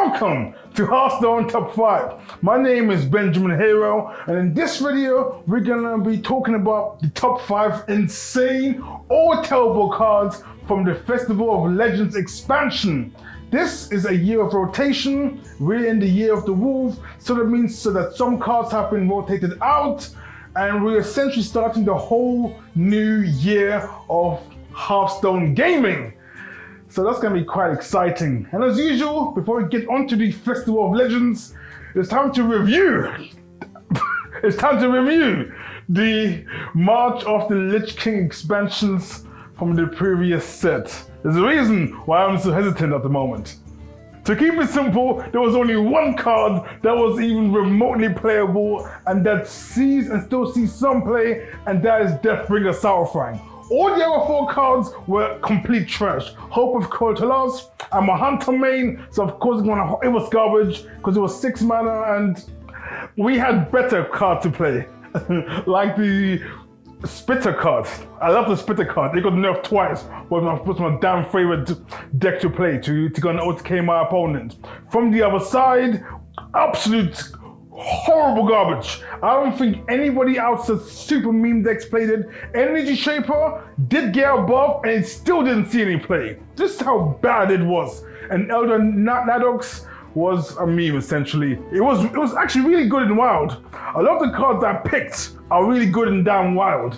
Welcome to Hearthstone Top 5. My name is Benjamin Hero, and in this video, we're gonna be talking about the top 5 insane or terrible cards from the Festival of Legends expansion. This is a year of rotation. We're in the year of the wolf, so that means that some cards have been rotated out, and we're essentially starting the whole new year of Hearthstone gaming. So that's gonna be quite exciting. And as usual, before we get onto the Festival of Legends, it's time to review. It's time to review the March of the Lich King expansions from the previous set. There's a reason why I'm so hesitant at the moment. To keep it simple, there was only one card that was even remotely playable and that sees and still sees some play, and that is Deathbringer Saurfang. All the other 4 cards were complete trash. Hope of Cortalas, I'm a Hunter main, so of course it was garbage because it was 6 mana and we had better cards to play. Like the Spitter card. I love the Spitter card. It got nerfed twice, but was my damn favorite deck to play to go and OTK my opponent. From the other side, absolute horrible garbage. I don't think anybody outside super meme decks played it. Energy Shaper did get above and it still didn't see any play. Just how bad it was. And Elder Nadox was a meme essentially. It was actually really good in Wild. A lot of the cards I picked are really good in damn Wild.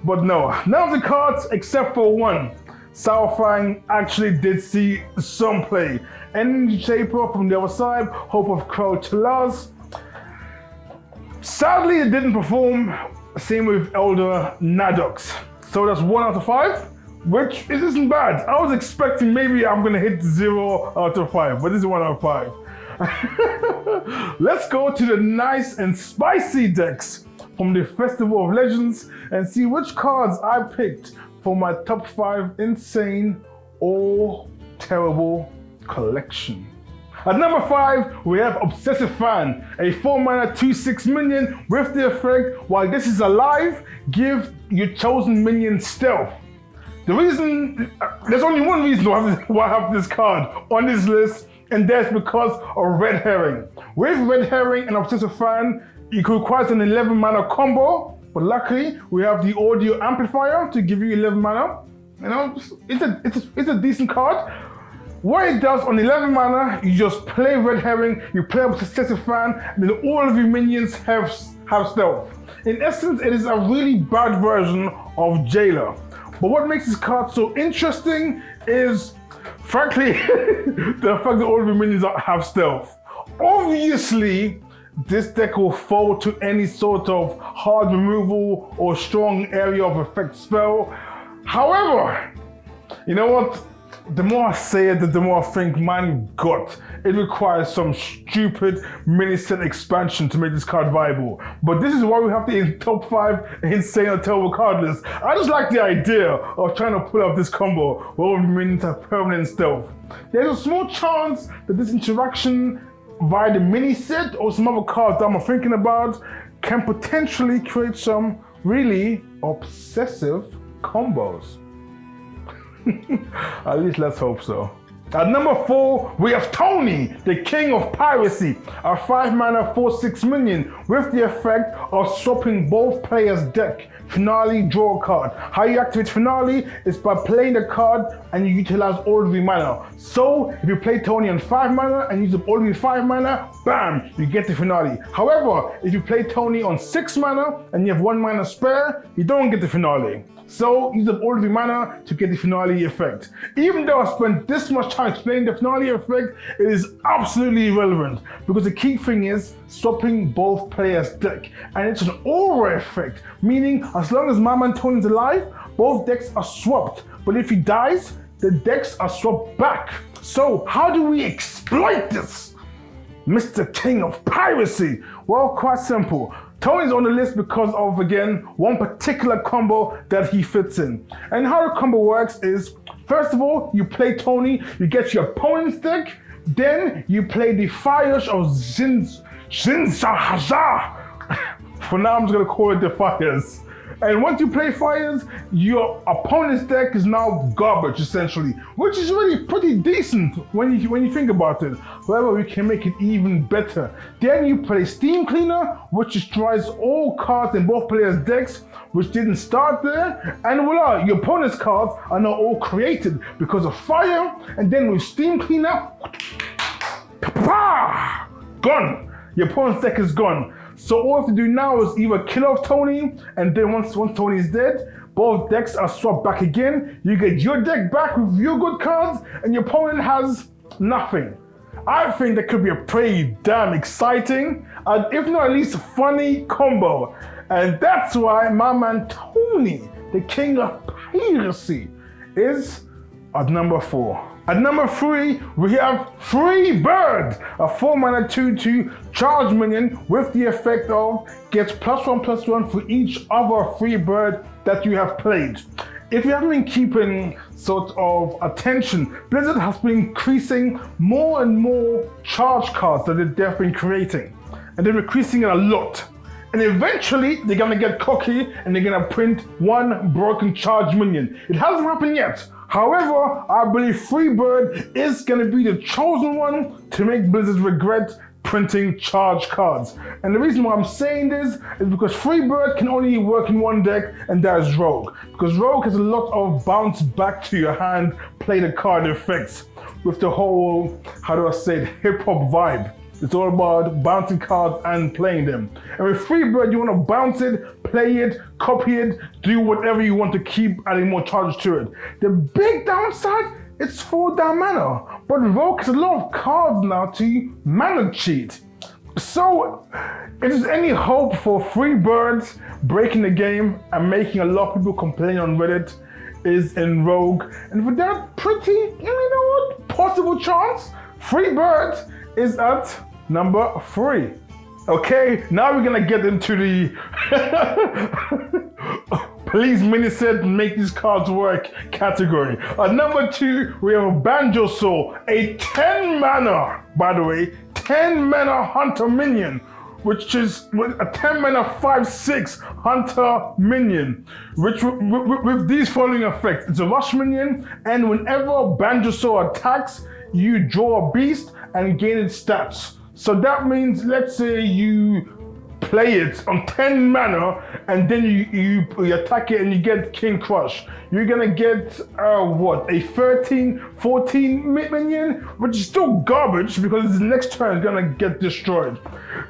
But no, none of the cards except for one, Saurfang, actually did see some play. Energy Shaper from the other side, Hope of Cortalas. Sadly, it didn't perform. Same with Elder Nadox. So that's 1 out of 5, which isn't bad. I was expecting maybe I'm gonna hit 0 out of 5, but this is 1 out of 5. Let's go to the nice and spicy decks from the Festival of Legends and see which cards I picked for my top 5 insane or terrible collection. At number 5, we have Obsessive Fan, a 4-mana 2/6 minion with the effect, while this is alive, give your chosen minion stealth. There's only one reason why I have this card on this list, and that's because of Red Herring. With Red Herring and Obsessive Fan, it requires an 11-mana combo, but luckily we have the audio amplifier to give you 11 mana. You know, it's a decent card. What it does on 11 mana, you just play Red Herring, you play Obsessive Fan, and then all of your minions have stealth. In essence, it is a really bad version of Jailer. But what makes this card so interesting is, frankly, the fact that all of your minions have stealth. Obviously, this deck will fall to any sort of hard removal or strong area of effect spell. However, you know what? The more I say it, the more I think, man, God, it requires some stupid mini-set expansion to make this card viable. But this is why we have the top 5 insane or terrible card list. I just like the idea of trying to pull off this combo where all the minions have permanent stealth. There's a small chance that this interaction via the mini-set or some other cards that I'm thinking about can potentially create some really obsessive combos. At least let's hope so. At number 4, we have Tony, the King of Piracy, a 5-mana 4/6 minion with the effect of swapping both players' deck. Finale, draw a card. How you activate Finale is by playing the card and you utilize all of your mana. So if you play Tony on 5 mana and use up all of your 5 mana, bam, you get the Finale. However, if you play Tony on 6 mana and you have 1 mana spare, you don't get the Finale. So use up all of your mana to get the Finale effect. Even though I spent this much time explaining the Finale effect, it is absolutely irrelevant because the key thing is swapping both players' deck. And it's an aura effect, meaning as long as my man Tony's alive, both decks are swapped. But if he dies, the decks are swapped back. So how do we exploit this? Mr. King of Piracy? Well, quite simple. Tony's on the list because of, again, one particular combo that he fits in. And how the combo works is, first of all, you play Tony, you get your opponent's deck, then you play the Fires of Shinzahaza. For now, I'm just gonna call it the Fires. And once you play fires, your opponent's deck is now garbage essentially, which is really pretty decent when you think about it. However, we can make it even better. Then you play Steam Cleaner, which destroys all cards in both players' decks, which didn't start there, and voila, your opponent's cards are now all created because of fire, and then with Steam Cleaner, gone. Your opponent's deck is gone. So all you have to do now is either kill off Tony, and then once Tony is dead, both decks are swapped back again. You get your deck back with your good cards, and your opponent has nothing. I think that could be a pretty damn exciting, and if not at least a funny combo. And that's why my man Tony, the king of piracy, is at number 4. At number 3, we have Freebird, a 4-mana 2/2 charge minion with the effect of gets +1/+1 for each other Freebird that you have played. If you haven't been keeping sort of attention, Blizzard has been increasing more and more charge cards that they've been creating. And they're increasing it a lot. And eventually, they're gonna get cocky and they're gonna print one broken charge minion. It hasn't happened yet. However, I believe Freebird is gonna be the chosen one to make Blizzard regret printing charge cards. And the reason why I'm saying this is because Freebird can only work in one deck, and that is Rogue. Because Rogue has a lot of bounce back to your hand, play the card effects with the whole, how do I say it, hip hop vibe. It's all about bouncing cards and playing them. And with Freebird, you want to bounce it, play it, copy it, do whatever you want to keep adding more charge to it. The big downside, it's 4 down mana. But Rogue has a lot of cards now to mana cheat. So, if there's any hope for Freebirds breaking the game and making a lot of people complain on Reddit, is in Rogue. And with that pretty, you know what, possible chance, Freebird is at number 3. Okay, now we're gonna get into the please miniset make these cards work category. At number 2, we have Banjosaur, a 10 mana, by the way, 10 mana hunter minion, which is a 10 mana 5/6 hunter minion, which with these following effects. It's a rush minion, and whenever Banjosaur attacks, you draw a beast and gain its stats. So that means, let's say you play it on 10 mana and then you attack it and you get King Crush. You're gonna get a 13, 14 minion, which is still garbage because the next turn is gonna get destroyed.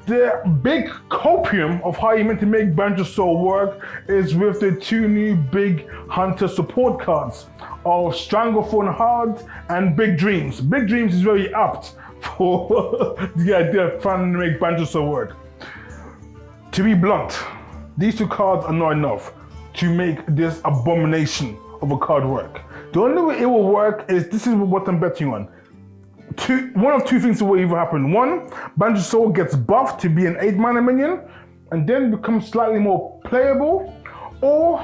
The big copium of how you meant to make Banjosaur work is with the 2 new big hunter support cards of Stranglethorn Heart and Big Dreams. Big Dreams is very apt for the idea of trying to make Banjosaur work. To be blunt, these 2 cards are not enough to make this abomination of a card work. The only way it will work is, this is what I'm betting on. One of 2 things will either happen. 1, Banjosaur gets buffed to be an 8 mana minion and then becomes slightly more playable, or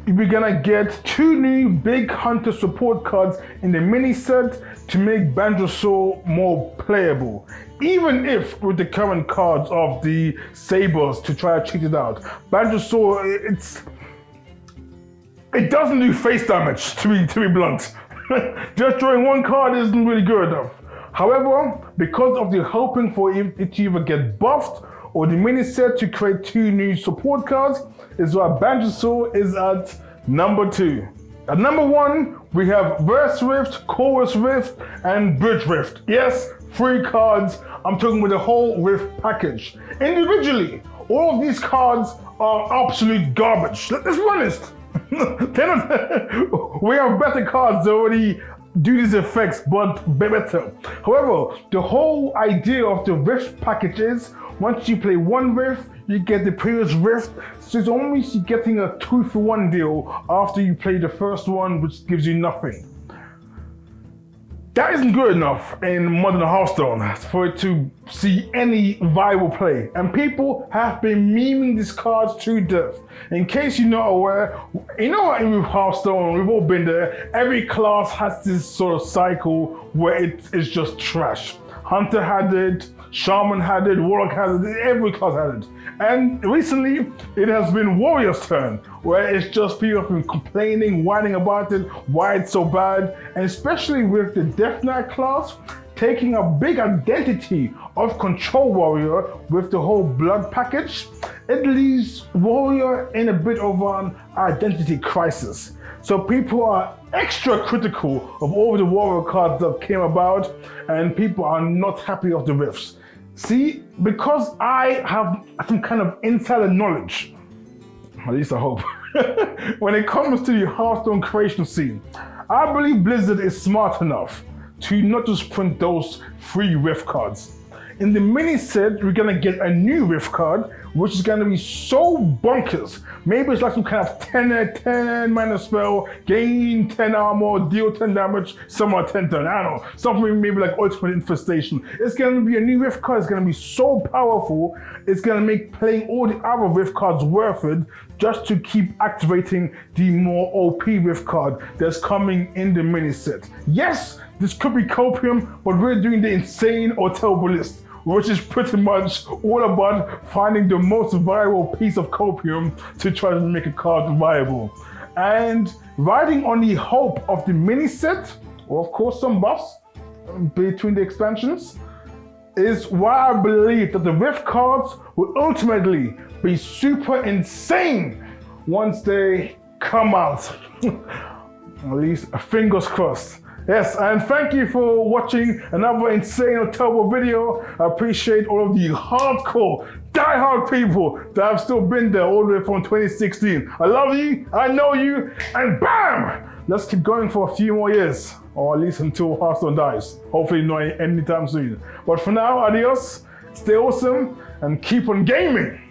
we're gonna get 2 new big hunter support cards in the mini set to make Banjosaur more playable. Even if with the current cards of the Sabers to try to cheat it out. Banjosaur, it doesn't do face damage, to be blunt. Just drawing 1 card isn't really good enough. However, because of the hoping for it to either get buffed or the mini set to create 2 new support cards, is why Banjosaur is at number 2. At number 1, we have Verse Rift, Chorus Rift, and Bridge Rift. Yes, 3 cards. I'm talking with the whole Rift package. Individually, all of these cards are absolute garbage. Let's be honest. We have better cards that already do these effects, but better. However, the whole idea of the Rift package is, once you play 1 Rift, you get the previous Rift, so it's almost getting a 2-for-1 deal after you play the first one, which gives you nothing. That isn't good enough in modern Hearthstone for it to see any viable play. And people have been memeing these cards to death. In case you're not aware, you know what, with Hearthstone, we've all been there, every class has this sort of cycle where it is just trash. Hunter had it, Shaman had it, Warlock had it, every class had it. And recently, it has been Warrior's turn, where it's just people have been complaining, whining about it, why it's so bad, and especially with the Death Knight class, taking a big identity of Control Warrior with the whole blood package, it leaves Warrior in a bit of an identity crisis. So people are extra critical of all the Warrior cards that came about, and people are not happy with the Riffs. See, because I have some kind of insider knowledge, at least I hope, when it comes to the Hearthstone creation scene, I believe Blizzard is smart enough to not just print those free Riff cards. In the mini set, we're gonna get a new Riff card, which is gonna be so bonkers. Maybe it's like some kind of 10 mana spell, gain 10 armor, deal 10 damage, somewhat 10 turn, I don't know. Something maybe like Ultimate Infestation. It's gonna be a new Riff card, it's gonna be so powerful, it's gonna make playing all the other Riff cards worth it, just to keep activating the more OP Riff card that's coming in the mini set. Yes, this could be Copium, but we're doing the insane or terrible list, which is pretty much all about finding the most viable piece of Copium to try to make a card viable. And riding on the hope of the mini set, or of course some buffs between the expansions, is why I believe that the Rift cards will ultimately be super insane once they come out. At least fingers crossed. Yes, and thank you for watching another insane or terrible video. I appreciate all of the hardcore, die-hard people that have still been there all the way from 2016. I love you, I know you, and bam! Let's keep going for a few more years, or at least until Hearthstone dies. Hopefully not anytime soon. But for now, adios, stay awesome, and keep on gaming!